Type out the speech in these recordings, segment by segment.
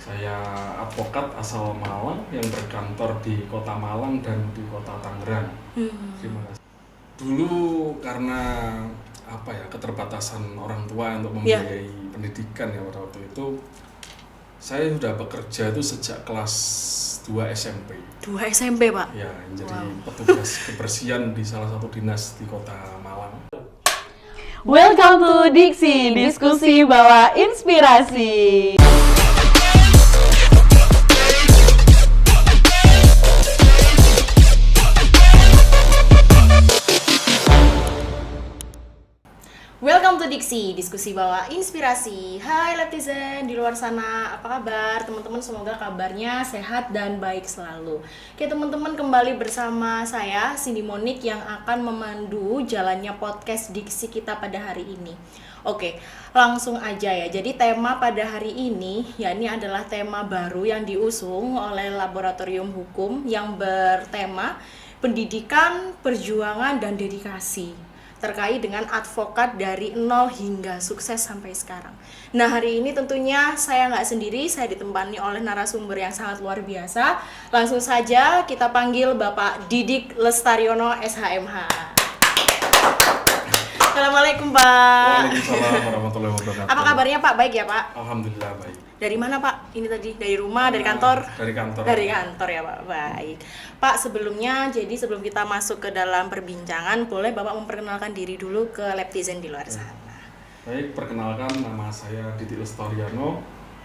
Saya advokat asal Malang yang berkantor di Kota Malang dan di Kota Tangerang. Terima kasih. Dulu karena keterbatasan orang tua untuk membiayai pendidikan ya pada waktu itu, saya sudah bekerja itu sejak kelas 2 SMP. 2 SMP, Pak? Ya, menjadi petugas kebersihan di salah satu dinas di Kota Malang. Welcome to Diksi, diskusi bawa inspirasi. Welcome to Diksi, diskusi bawa inspirasi. Hai netizen di luar sana, apa kabar teman-teman? Semoga kabarnya sehat dan baik selalu. Oke teman-teman, kembali bersama saya Cindy Monik yang akan memandu jalannya podcast Diksi kita pada hari ini. Oke, langsung aja ya. Jadi tema pada hari ini, ya ini adalah tema baru yang diusung oleh Laboratorium Hukum yang bertema Pendidikan, Perjuangan, dan Dedikasi, terkait dengan advokat dari nol hingga sukses sampai sekarang. Nah hari ini tentunya saya nggak sendiri, saya ditemani oleh narasumber yang sangat luar biasa. Langsung saja kita panggil Bapak Didik Lestariono SHMH. Assalamualaikum Pak. Waalaikumsalam warahmatullahi wabarakatuh. Apa kabarnya Pak? Baik ya Pak? Alhamdulillah baik. Dari mana Pak? Ini tadi dari rumah, dari kantor? Dari kantor. Dari kantor ya Pak. Baik. Pak, sebelum kita masuk ke dalam perbincangan, boleh Bapak memperkenalkan diri dulu ke netizen di luar sana. Baik, perkenalkan nama saya Didik Lestariono.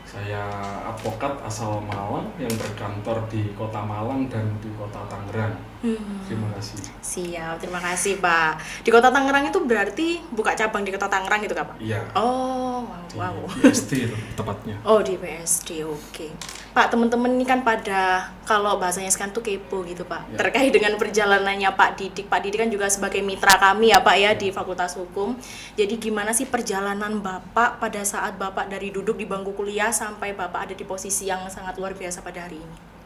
Saya advokat asal Malang yang berkantor di Kota Malang dan di Kota Tangerang. Terima kasih. Siap, terima kasih Pak. Di Kota Tangerang itu berarti buka cabang di Kota Tangerang gitu Kak Pak? Iya. Oh, Di wow. PSD itu tepatnya. Oh, di PSD, oke. Pak, teman-teman ini kan pada, kalau bahasanya sekarang tuh kepo gitu Pak, Ya. terkait dengan perjalanannya Pak Didik. Pak Didik kan juga sebagai mitra kami ya Pak ya di Fakultas Hukum. Jadi gimana sih perjalanan Bapak pada saat Bapak dari duduk di bangku kuliah sampai Bapak ada di posisi yang sangat luar biasa pada hari ini?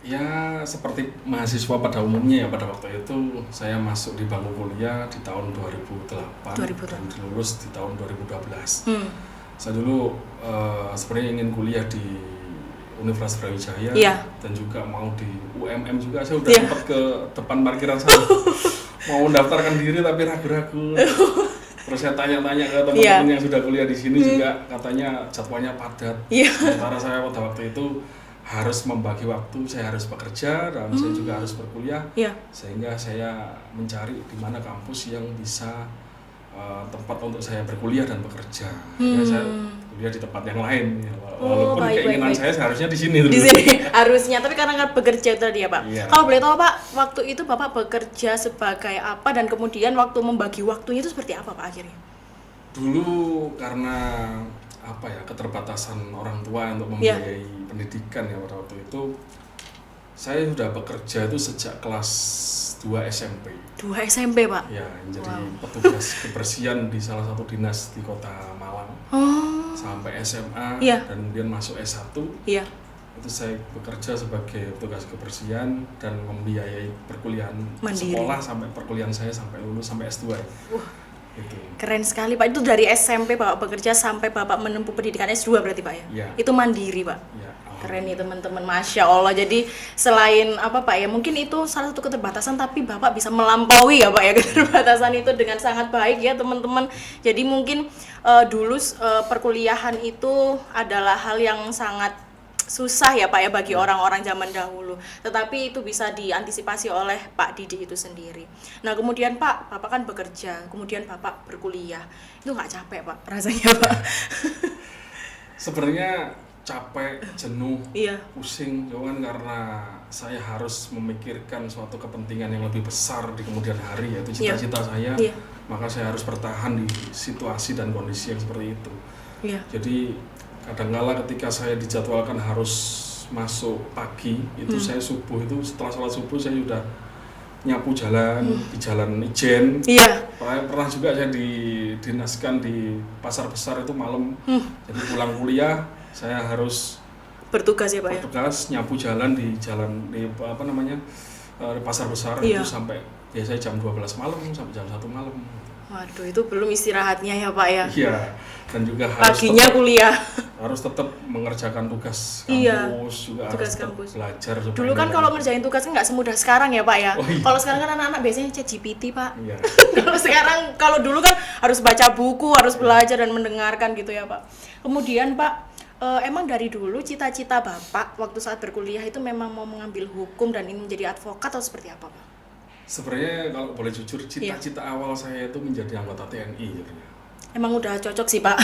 Ya, seperti mahasiswa pada umumnya ya, pada waktu itu saya masuk di bangku kuliah di tahun 2008 dan lulus di tahun 2012. Saya dulu sebenarnya ingin kuliah di Universitas Brawijaya, dan juga mau di UMM juga. Saya udah sempat ke depan parkiran sana mau mendaftarkan diri tapi ragu-ragu. Terus saya tanya-tanya ke teman-teman yang sudah kuliah di sini juga katanya jadwalnya padat. Sementara saya pada waktu itu harus membagi waktu, saya harus bekerja dan saya juga harus berkuliah. Sehingga saya mencari di mana kampus yang bisa tempat untuk saya berkuliah dan bekerja. Ya, saya kuliah di tempat yang lain ya. Walaupun keinginan saya seharusnya di sini. Di sini harusnya, tapi karena nggak bekerja tadi ya Pak. Kalau boleh tahu Pak, waktu itu Bapak bekerja sebagai apa dan kemudian waktu membagi waktunya itu seperti apa Pak akhirnya? Dulu karena keterbatasan orang tua untuk membiayai pendidikan ya pada waktu itu, saya sudah bekerja itu sejak kelas 2 SMP. 2 SMP Pak? Ya, menjadi petugas kebersihan di salah satu dinas di Kota Malang. Sampai SMA dan kemudian masuk S1. Itu saya bekerja sebagai petugas kebersihan dan membiayai perkuliahan sekolah sampai perkuliahan saya sampai lulus sampai S2. Gitu. Keren sekali Pak. Itu dari SMP Bapak bekerja sampai Bapak menempuh pendidikan S2 berarti Pak ya? Itu mandiri Pak? Keren nih teman-teman, Masya Allah. Jadi selain Pak ya, mungkin itu salah satu keterbatasan, tapi Bapak bisa melampaui ya Pak ya keterbatasan itu dengan sangat baik ya teman-teman. Jadi mungkin dulu perkuliahan itu adalah hal yang sangat susah ya Pak ya bagi orang-orang zaman dahulu, tetapi itu bisa diantisipasi oleh Pak Didik itu sendiri. Nah kemudian Pak, Bapak kan bekerja, kemudian Bapak berkuliah, itu nggak capek Pak rasanya Pak? Sebenarnya capek, jenuh, pusing, cuman karena saya harus memikirkan suatu kepentingan yang lebih besar di kemudian hari, yaitu cita-cita saya, maka saya harus bertahan di situasi dan kondisi yang seperti itu. Jadi kadang-kala ketika saya dijadwalkan harus masuk pagi, itu saya subuh itu setelah sholat subuh saya sudah nyapu jalan di Jalan Ijen. Pernah juga saya didinaskan di Pasar Besar itu malam. Jadi pulang kuliah saya harus bertugas ya Pak ya? Bertugas nyapu jalan di Pasar Besar itu sampai biasanya jam 12 malam sampai jam 1 malam. Waduh, itu belum istirahatnya ya Pak ya? Iya, dan juga harus Paginya kuliah. harus tetap mengerjakan tugas Iya, kampus, juga tugas harus tetap kampus. belajar. supaya Dulu kan nilai- kalau ngerjain tugas kan nggak semudah sekarang ya Pak ya. Oh, iya. Kalau sekarang kan anak-anak biasanya ChatGPT Pak. Iya. Kalau sekarang, kalau dulu kan harus baca buku, harus belajar dan mendengarkan gitu ya Pak. Kemudian Pak, emang dari dulu cita-cita Bapak waktu saat berkuliah itu memang mau mengambil hukum dan ingin menjadi advokat atau seperti apa Pak? Sebenarnya kalau boleh jujur, Iya. cita-cita awal saya itu menjadi anggota TNI. Sebenarnya. Emang udah cocok sih Pak.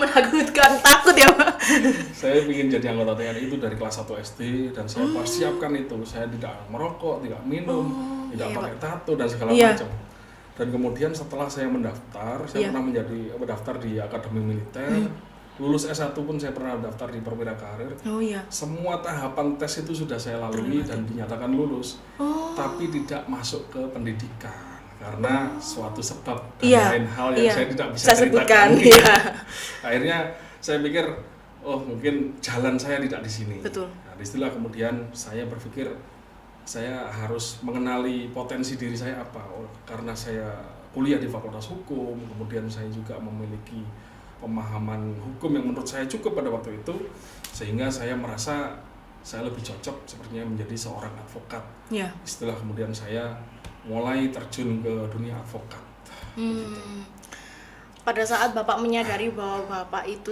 Menakutkan, takut ya Pak. Saya ingin jadi anggota TNI itu dari kelas 1 SD dan saya persiapkan itu. Saya tidak merokok, tidak minum, tidak iya, pakai tato dan segala Iya. macam. Dan kemudian setelah saya mendaftar, saya Iya. pernah mendaftar di Akademi Militer. Lulus S1 pun saya pernah daftar di Perwira Karir. Oh iya. Semua tahapan tes itu sudah saya lalui dan dinyatakan lulus. Tapi tidak masuk ke pendidikan karena suatu sebab dan Iya, lain hal yang iya. saya tidak bisa Saya sebutkan, ceritakan. iya. Akhirnya saya pikir, oh mungkin jalan saya tidak di sini. Betul. Nah, disitulah kemudian saya berpikir saya harus mengenali potensi diri saya apa. Oh, karena saya kuliah di Fakultas Hukum, kemudian saya juga memiliki pemahaman hukum yang menurut saya cukup pada waktu itu, sehingga saya merasa saya lebih cocok sepertinya menjadi seorang advokat. Iya. Setelah kemudian saya mulai terjun ke dunia advokat. Pada saat Bapak menyadari bahwa Bapak itu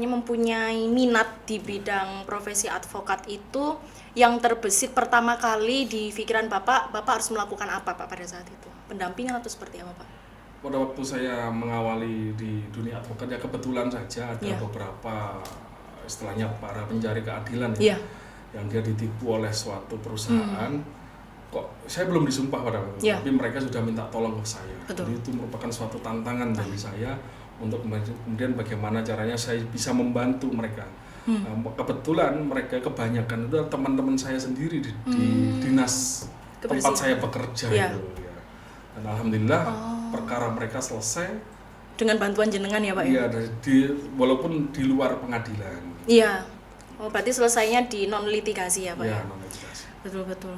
mempunyai minat di bidang profesi advokat itu, yang terbesit pertama kali di pikiran Bapak harus melakukan apa Pak pada saat itu? Pendampingan atau seperti apa Pak? Pada waktu saya mengawali di dunia advokat ya kebetulan saja ada Iya. beberapa istilahnya para pencari keadilan Iya. yang dia ditipu oleh suatu perusahaan. Kok saya belum disumpah pada waktu itu, Iya. tapi mereka sudah minta tolong ke saya. Betul. Jadi itu merupakan suatu tantangan bagi saya untuk kemudian bagaimana caranya saya bisa membantu mereka. Nah, kebetulan mereka kebanyakan itu teman-teman saya sendiri di dinas tempat Kebersihan. saya bekerja Iya. itu. Ya. Dan alhamdulillah perkara mereka selesai. Dengan bantuan jenengan ya Pak ya? Iya, walaupun di luar pengadilan. Iya. Oh, berarti selesainya di non litigasi ya Pak Ya, ya? non-litigasi. Betul.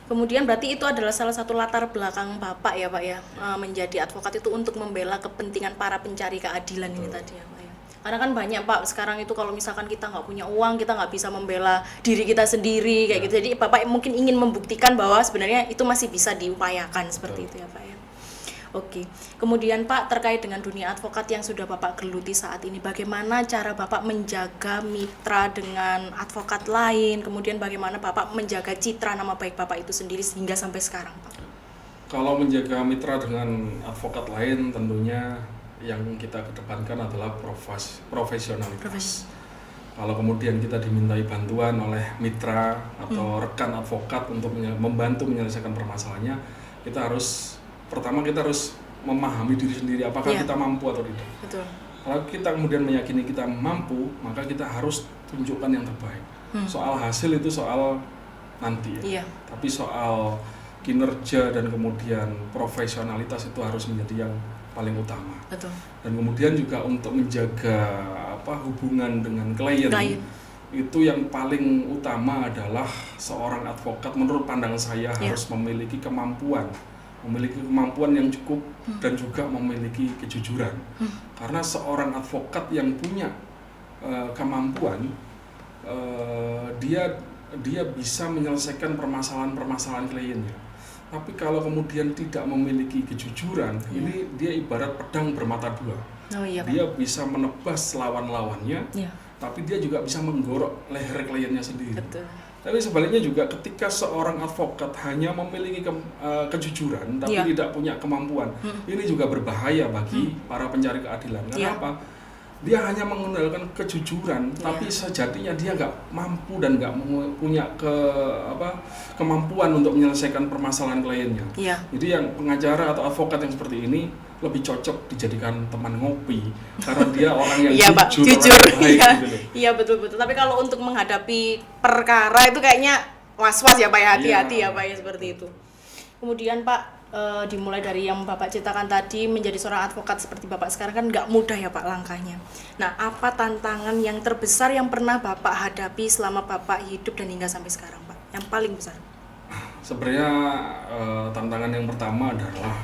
Kemudian berarti itu adalah salah satu latar belakang Bapak ya Pak ya, menjadi advokat itu untuk membela kepentingan para pencari keadilan ini tadi ya Pak ya. Karena kan banyak Pak sekarang itu kalau misalkan kita nggak punya uang, kita nggak bisa membela diri kita sendiri kayak gitu. Jadi Bapak mungkin ingin membuktikan bahwa sebenarnya itu masih bisa diupayakan seperti itu ya Pak ya. Oke, kemudian Pak terkait dengan dunia advokat yang sudah Bapak geluti saat ini, bagaimana cara Bapak menjaga mitra dengan advokat lain, kemudian bagaimana Bapak menjaga citra nama baik Bapak itu sendiri sehingga sampai sekarang Pak? Kalau menjaga mitra dengan advokat lain tentunya yang kita kedepankan adalah profesionalitas. Kalau kemudian kita dimintai bantuan oleh mitra atau rekan advokat untuk membantu menyelesaikan permasalahannya, pertama kita harus memahami diri sendiri apakah Iya. kita mampu atau tidak. Betul. Kalau kita kemudian meyakini kita mampu, maka kita harus tunjukkan yang terbaik. Soal hasil itu soal nanti ya. Iya. Tapi soal kinerja dan kemudian profesionalitas itu harus menjadi yang paling utama. Betul. Dan kemudian juga untuk menjaga hubungan dengan klien. Itu yang paling utama adalah seorang advokat menurut pandangan saya harus memiliki kemampuan yang cukup dan juga memiliki kejujuran. Karena seorang advokat yang punya kemampuan, dia bisa menyelesaikan permasalahan kliennya. Tapi kalau kemudian tidak memiliki kejujuran, ini dia ibarat pedang bermata dua. Oh iya Pak. Dia bisa menebas lawan-lawannya, Iya. tapi dia juga bisa menggorok leher kliennya sendiri. Betul. Tapi sebaliknya juga ketika seorang advokat hanya memiliki kejujuran tapi Iya. tidak punya kemampuan, ini juga berbahaya bagi para pencari keadilan. Karena Iya. apa? Dia hanya mengandalkan kejujuran, tapi sejatinya dia nggak mampu dan nggak punya kemampuan untuk menyelesaikan permasalahan kliennya. Iya. Jadi yang pengacara atau advokat yang seperti ini lebih cocok dijadikan teman ngopi karena dia orang yang Iya Pak, jujur. orang yang baik Iya. gitu loh. Iya betul. Tapi kalau untuk menghadapi perkara itu kayaknya was-was ya Pak ya, hati-hati ya Pak ya seperti itu. Kemudian Pak, dimulai dari yang Bapak ceritakan tadi, menjadi seorang advokat seperti Bapak sekarang kan nggak mudah ya Pak langkahnya. Nah, apa tantangan yang terbesar yang pernah Bapak hadapi selama Bapak hidup dan hingga sampai sekarang Pak? Yang paling besar? Sebenarnya tantangan yang pertama adalah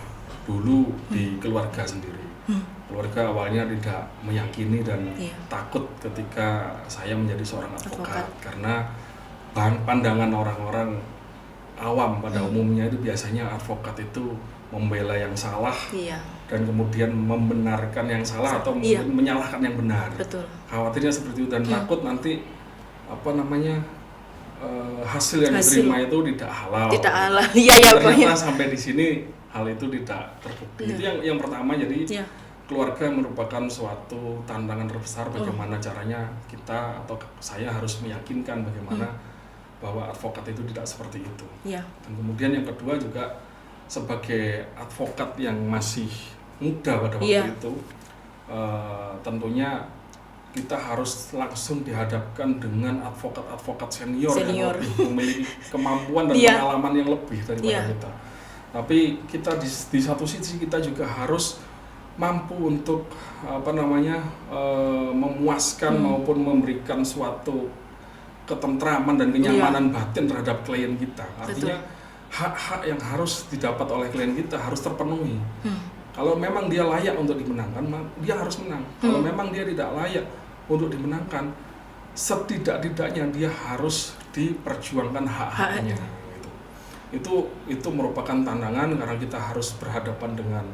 dulu di keluarga sendiri. Keluarga awalnya tidak meyakini dan takut ketika saya menjadi seorang advokat. Karena pandangan orang-orang awam pada umumnya itu biasanya advokat itu membela yang salah dan kemudian membenarkan yang salah atau menyalahkan yang benar. Betul. Khawatirnya seperti itu dan takut nanti hasil yang diterima itu tidak halal. Tidak halal. Iya ternyata sampai di sini hal itu tidak terbukti. Itu yang pertama. Jadi keluarga merupakan suatu tantangan terbesar bagaimana caranya kita atau saya harus meyakinkan bagaimana bahwa advokat itu tidak seperti itu. Dan kemudian yang kedua juga sebagai advokat yang masih muda pada waktu itu, tentunya kita harus langsung dihadapkan dengan advokat-advokat senior. Yang lebih memiliki kemampuan dan pengalaman yang lebih daripada kita. Tapi kita di satu sisi kita juga harus mampu untuk memuaskan maupun memberikan suatu ketentraman dan kenyamanan batin terhadap klien kita. Artinya hak-hak yang harus didapat oleh klien kita harus terpenuhi. Kalau memang dia layak untuk dimenangkan, dia harus menang. Kalau memang dia tidak layak untuk dimenangkan, setidak-tidaknya dia harus diperjuangkan hak-haknya. Itu merupakan tantangan karena kita harus berhadapan dengan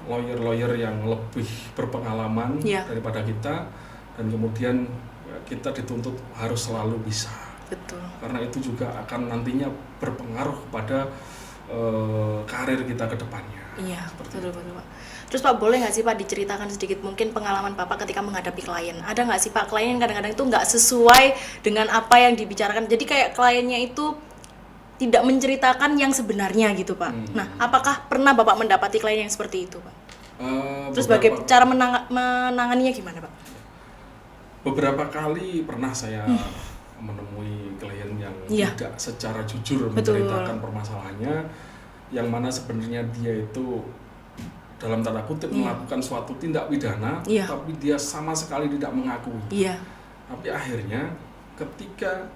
lawyer-lawyer yang lebih berpengalaman daripada kita, dan kemudian kita dituntut harus selalu bisa. Betul. Karena itu juga akan nantinya berpengaruh pada karir kita ke depannya. Iya, betul Pak. Terus Pak, boleh nggak sih Pak diceritakan sedikit mungkin pengalaman Bapak ketika menghadapi klien? Ada nggak sih Pak klien yang kadang-kadang itu nggak sesuai dengan apa yang dibicarakan? Jadi kayak kliennya itu tidak menceritakan yang sebenarnya gitu Pak. Nah, apakah pernah Bapak mendapati klien yang seperti itu Pak? Terus cara menanganinya gimana Pak? Beberapa kali pernah saya menemui klien yang tidak secara jujur menceritakan permasalahannya, yang mana sebenarnya dia itu dalam tanda kutip melakukan suatu tindak pidana, tapi dia sama sekali tidak mengakui. Tapi akhirnya ketika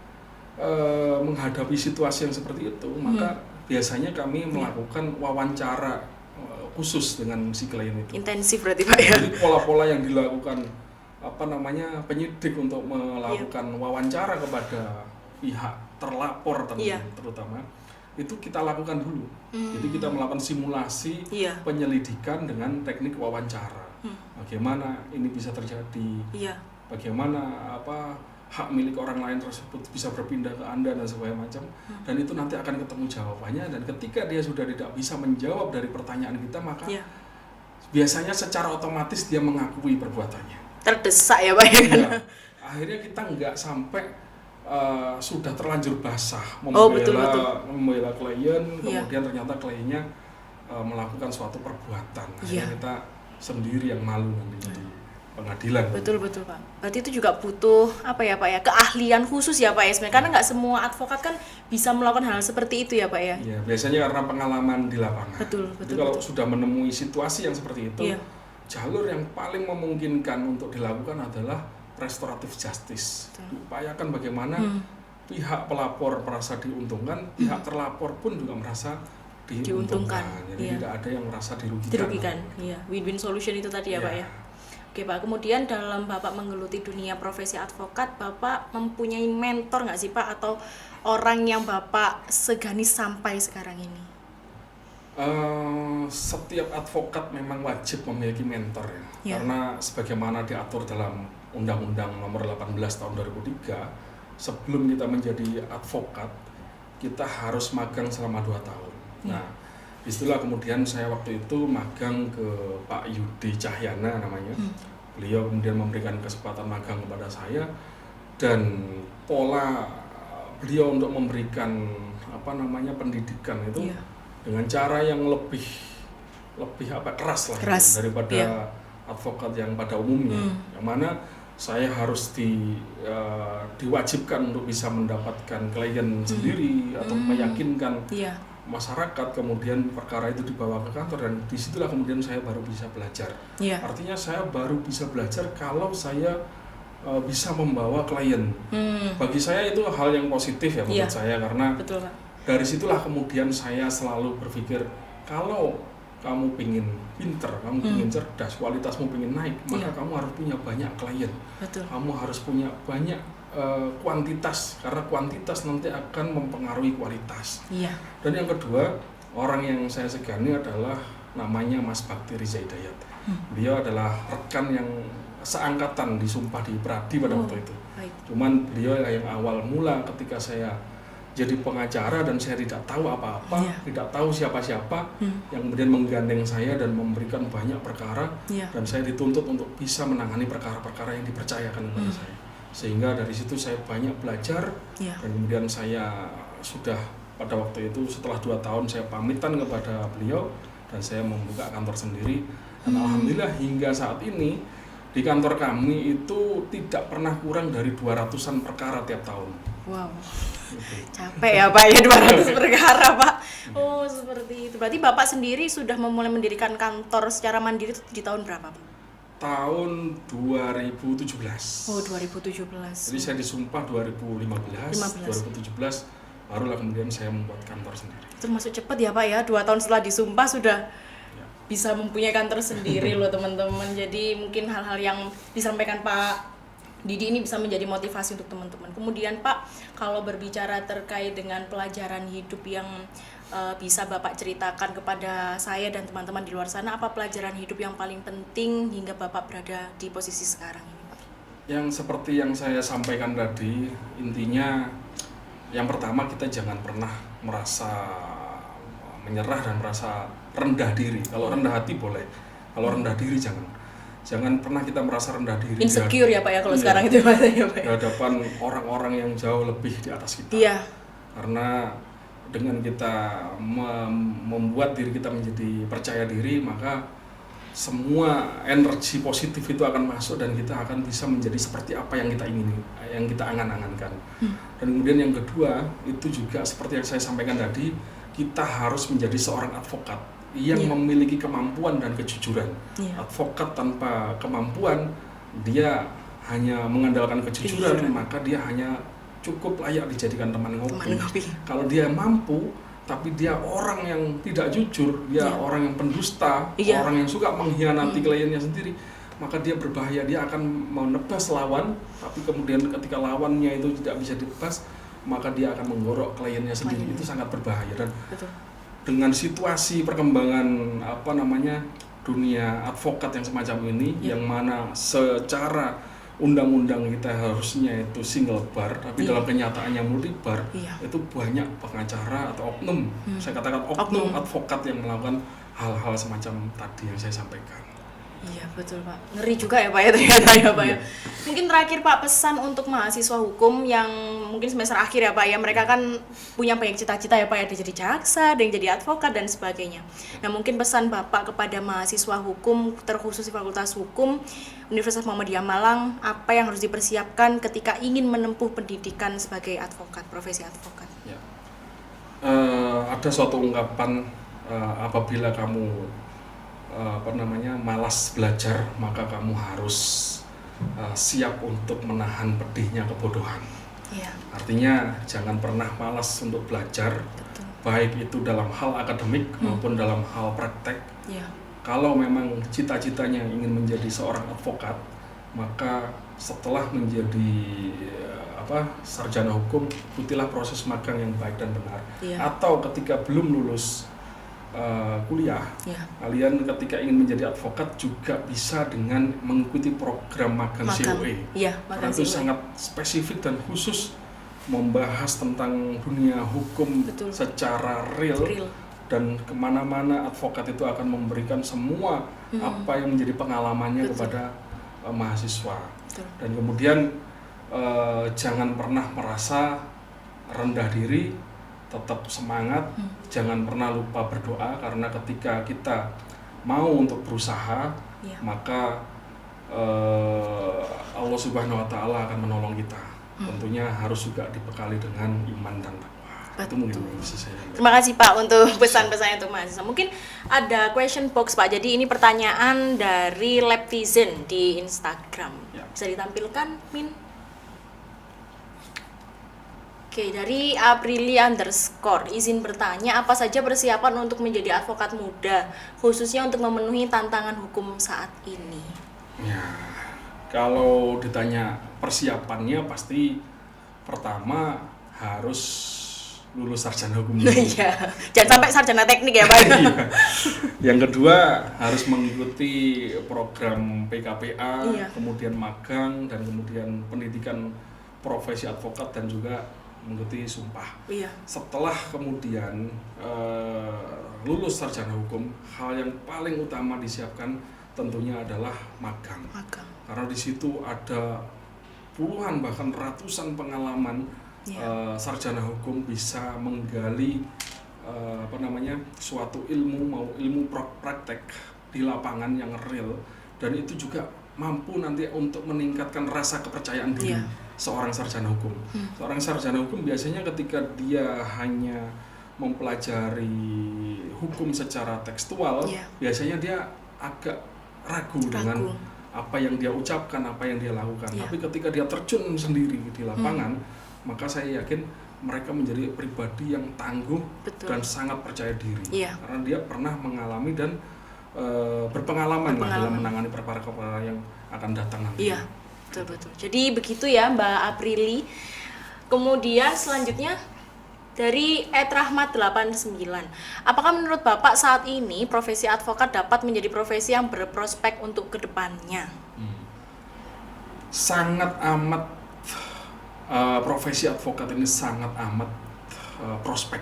menghadapi situasi yang seperti itu, maka biasanya kami melakukan wawancara khusus dengan si klien itu. Intensif berarti Pak ya? Jadi pola-pola yang dilakukan penyidik untuk melakukan wawancara kepada pihak terlapor terutama itu kita lakukan dulu. Jadi kita melakukan simulasi penyelidikan dengan teknik wawancara. Bagaimana ini bisa terjadi? Bagaimana hak milik orang lain tersebut bisa berpindah ke Anda dan segala macam. Dan itu nanti akan ketemu jawabannya, dan ketika dia sudah tidak bisa menjawab dari pertanyaan kita, maka biasanya secara otomatis dia mengakui perbuatannya. Terdesak ya Pak ya? Akhirnya kita nggak sampai sudah terlanjur basah membela klien, kemudian ternyata kliennya melakukan suatu perbuatan. Akhirnya kita sendiri yang malu nanti di pengadilan. Betul Pak. Berarti itu juga butuh Pak ya, keahlian khusus ya Pak ya sebenarnya, karena nggak semua advokat kan bisa melakukan hal seperti itu ya Pak ya. Iya, biasanya karena pengalaman di lapangan. Betul. Jadi kalau sudah menemui situasi yang seperti itu, jalur yang paling memungkinkan untuk dilakukan adalah restoratif justice. Diupayakan bagaimana pihak pelapor merasa diuntungkan, pihak terlapor pun juga merasa diuntungkan. Jadi tidak ada yang merasa dirugikan. Iya, win-win solution itu tadi ya Pak ya. Oke Pak, kemudian dalam Bapak menggeluti dunia profesi advokat, Bapak mempunyai mentor nggak sih Pak, atau orang yang Bapak segani sampai sekarang ini? Setiap advokat memang wajib memiliki mentor ya. Karena sebagaimana diatur dalam Undang-Undang Nomor 18 Tahun 2003, sebelum kita menjadi advokat, kita harus magang selama 2 tahun. Nah, disitulah kemudian saya waktu itu magang ke Pak Yudi Cahyana namanya. Beliau kemudian memberikan kesempatan magang kepada saya, dan pola beliau untuk memberikan pendidikan itu dengan cara yang lebih keras lah daripada advokat yang pada umumnya. Yang mana saya harus diwajibkan untuk bisa mendapatkan klien sendiri atau meyakinkan masyarakat, kemudian perkara itu dibawa ke kantor, dan disitulah kemudian saya baru bisa belajar. Artinya saya baru bisa belajar kalau saya bisa membawa klien. Bagi saya itu hal yang positif ya menurut saya, karena dari situlah kemudian saya selalu berpikir kalau kamu pingin pinter, kamu pingin cerdas, kualitasmu pingin naik, maka kamu harus punya banyak klien. Betul. Kamu harus punya banyak kuantitas, karena kuantitas nanti akan mempengaruhi kualitas. Iya. Dan yang kedua, orang yang saya segani adalah namanya Mas Bakti Riza Hidayat. Beliau adalah rekan yang seangkatan di Sumpah di Pradi pada waktu itu. Baik. Cuman beliau yang awal mula ketika saya jadi pengacara dan saya tidak tahu apa-apa, tidak tahu siapa-siapa, yang kemudian menggandeng saya dan memberikan banyak perkara, dan saya dituntut untuk bisa menangani perkara-perkara yang dipercayakan kepada saya. Sehingga dari situ saya banyak belajar, dan kemudian saya sudah pada waktu itu setelah 2 tahun saya pamitan kepada beliau dan saya membuka kantor sendiri. Dan alhamdulillah hingga saat ini di kantor kami itu tidak pernah kurang dari 200-an perkara tiap tahun. Wow. Capek ya Pak ya 200 perkara Pak. Oh seperti itu. Berarti Bapak sendiri sudah memulai mendirikan kantor secara mandiri itu di tahun berapa Pak? Tahun 2017. Oh 2017. Jadi saya disumpah 2015. 2017 barulah kemudian saya membuat kantor sendiri. Termasuk cepat ya Pak ya, 2 tahun setelah disumpah sudah bisa mempunyai kantor sendiri loh teman-teman. Jadi mungkin hal-hal yang disampaikan Pak Didi ini bisa menjadi motivasi untuk teman-teman. Kemudian Pak, kalau berbicara terkait dengan pelajaran hidup yang bisa Bapak ceritakan kepada saya dan teman-teman di luar sana, apa pelajaran hidup yang paling penting hingga Bapak berada di posisi sekarang ini Pak? Yang seperti yang saya sampaikan tadi, intinya yang pertama kita jangan pernah merasa menyerah dan merasa rendah diri. Kalau rendah hati boleh, kalau rendah diri jangan. Jangan pernah kita merasa rendah diri. Insecure ya Pak ya kalau sekarang itu Pak ya Pak. Di hadapan orang-orang yang jauh lebih di atas kita. Iya. Karena dengan kita membuat diri kita menjadi percaya diri, maka semua energi positif itu akan masuk dan kita akan bisa menjadi seperti apa yang kita ingini, yang kita angan-angankan. Dan kemudian yang kedua, itu juga seperti yang saya sampaikan tadi, kita harus menjadi seorang advokat yang memiliki kemampuan dan kejujuran. Advokat tanpa kemampuan, dia hanya mengandalkan kejujuran, maka dia hanya cukup layak dijadikan teman ngopi. Kalau dia mampu, tapi dia orang yang tidak jujur, dia orang yang pendusta, orang yang suka mengkhianati kliennya sendiri, maka dia berbahaya. Dia akan menebas lawan, tapi kemudian ketika lawannya itu tidak bisa ditebas, maka dia akan menggorok kliennya sendiri. Itu sangat berbahaya. Dan dengan situasi perkembangan dunia advokat yang semacam ini, yang mana secara undang-undang kita harusnya itu single bar, tapi dalam kenyataannya multi bar, itu banyak pengacara atau oknum, saya katakan oknum advokat yang melakukan hal-hal semacam tadi yang saya sampaikan. Iya betul Pak, ngeri juga ya Pak ya ternyata ya Pak ya. Mungkin terakhir Pak, pesan untuk mahasiswa hukum yang mungkin semester akhir ya Pak ya, mereka kan punya banyak cita-cita ya Pak ya, ada jadi jaksa, ada yang jadi advokat dan sebagainya. Nah mungkin pesan Bapak kepada mahasiswa hukum, terkhusus di Fakultas Hukum Universitas Muhammadiyah Malang, apa yang harus dipersiapkan ketika ingin menempuh pendidikan sebagai advokat, profesi advokat? Ya. Ada suatu ungkapan, apabila kamu malas belajar, maka kamu harus siap untuk menahan pedihnya kebodohan. Artinya jangan pernah malas untuk belajar. Betul. Baik itu dalam hal akademik maupun dalam hal praktek. Kalau memang cita-citanya ingin menjadi seorang advokat, maka setelah menjadi sarjana hukum, ikutilah proses magang yang baik dan benar. Atau ketika belum lulus kuliah, kalian ketika ingin menjadi advokat juga bisa dengan mengikuti program magang COE. Karena itu sangat spesifik dan khusus membahas tentang dunia hukum secara real. Dan kemana-mana advokat itu akan memberikan semua apa yang menjadi pengalamannya kepada mahasiswa. Dan kemudian jangan pernah merasa rendah diri, tetap semangat, jangan pernah lupa berdoa, karena ketika kita mau untuk berusaha, maka Allah Subhanahu wa Ta'ala akan menolong kita. Tentunya harus juga dibekali dengan iman dan takwa. Itu mungkin bisa saya. Terima kasih Pak untuk pesan-pesannya untuk mahasiswa. Mungkin ada question box Pak. Jadi ini pertanyaan dari Leptizen di Instagram. Bisa ditampilkan, Min? Oke, dari Aprilia _ izin bertanya, apa saja persiapan untuk menjadi advokat muda, khususnya untuk memenuhi tantangan hukum saat ini? Ya, kalau ditanya persiapannya pasti pertama harus lulus sarjana hukum dulu. Iya, jangan sampai sarjana teknik ya Pak. Iya. Yang kedua harus mengikuti program PKPA, Iya. kemudian magang, dan kemudian pendidikan profesi advokat dan juga mengikuti sumpah. Iya. Setelah kemudian lulus sarjana hukum, hal yang paling utama disiapkan tentunya adalah magang. Karena di situ ada puluhan bahkan ratusan pengalaman. Sarjana hukum bisa menggali suatu ilmu, mau ilmu praktek di lapangan yang real, dan itu juga mampu nanti untuk meningkatkan rasa kepercayaan diri seorang sarjana hukum. Seorang sarjana hukum biasanya ketika dia hanya mempelajari hukum secara tekstual, biasanya dia agak ragu dengan apa yang dia ucapkan, apa yang dia lakukan. Tapi ketika dia terjun sendiri di lapangan, maka saya yakin mereka menjadi pribadi yang tangguh. Betul. Dan sangat percaya diri. Karena dia pernah mengalami dan berpengalaman dalam menangani perkara-perkara yang akan datang nanti. Iya, betul. Jadi begitu ya Mbak Aprili. Kemudian selanjutnya dari @rahmat89. Apakah menurut Bapak saat ini profesi advokat dapat menjadi profesi yang berprospek untuk kedepannya? Sangat amat. Profesi advokat ini sangat amat prospek,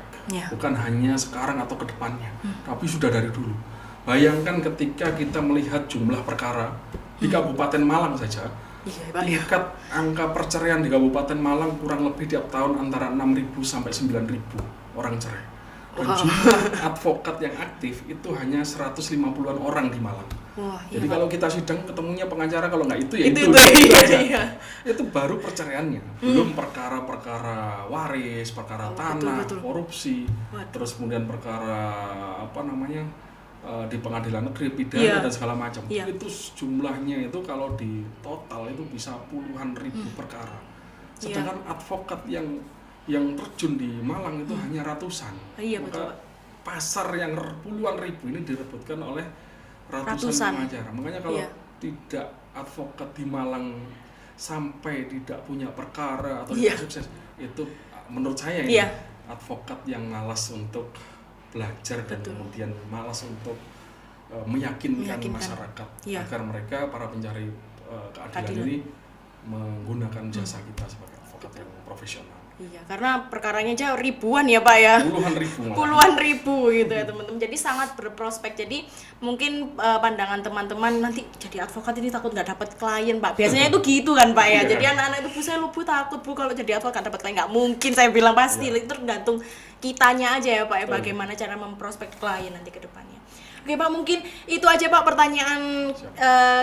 bukan hanya sekarang atau kedepannya, tapi sudah dari dulu. Bayangkan ketika kita melihat jumlah perkara di Kabupaten Malang saja, tingkat angka perceraian di Kabupaten Malang kurang lebih tiap tahun antara 6.000 sampai 9.000 orang cerai. Dan jumlah advokat yang aktif itu hanya 150-an orang di Malang. Jadi kalau kita sidang ketemunya pengacara, kalau nggak itu ya itu aja. Itu baru perceraiannya, belum perkara-perkara waris, perkara tanah, korupsi, terus kemudian perkara di pengadilan negeri, pidana dan segala macam. Itu jumlahnya itu kalau di total itu bisa puluhan ribu perkara. Sedangkan advokat yang terjun di Malang itu hanya ratusan. Maka pasar yang puluhan ribu ini direbutkan oleh ratusan pengacara. Makanya kalau tidak advokat di Malang sampai tidak punya perkara atau tidak sukses, itu menurut saya ini advokat yang malas untuk belajar dan kemudian malas untuk meyakinkan masyarakat agar mereka para pencari keadilan ini menggunakan jasa kita sebagai advokat yang profesional. Iya, karena perkaranya aja ribuan ya Pak ya. Puluhan ribu gitu ya teman-teman. Jadi sangat berprospek. Jadi mungkin pandangan teman-teman nanti jadi advokat ini takut nggak dapat klien Pak. Biasanya itu gitu kan Pak ya. Jadi anak-anak itu saya takut Bu kalau jadi advokat dapat klien. Nggak mungkin, saya bilang pasti. Itu tergantung kitanya aja ya Pak ya, bagaimana cara memprospek klien nanti ke depannya. Oke Pak, mungkin itu aja Pak pertanyaan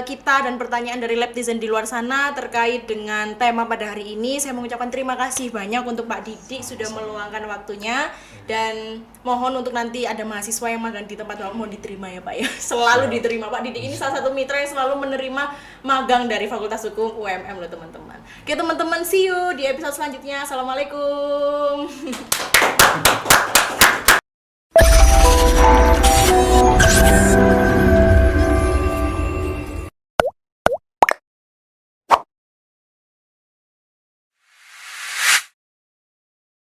kita dan pertanyaan dari Laptizen di luar sana terkait dengan tema pada hari ini. Saya mengucapkan terima kasih banyak untuk Pak Didik sudah meluangkan waktunya, dan mohon untuk nanti ada mahasiswa yang magang di tempat Bapak mohon diterima ya Pak ya. Selalu diterima. Pak Didik ini salah satu mitra yang selalu menerima magang dari Fakultas Hukum UMM loh teman-teman. Oke teman-teman, see you di episode selanjutnya. Assalamualaikum.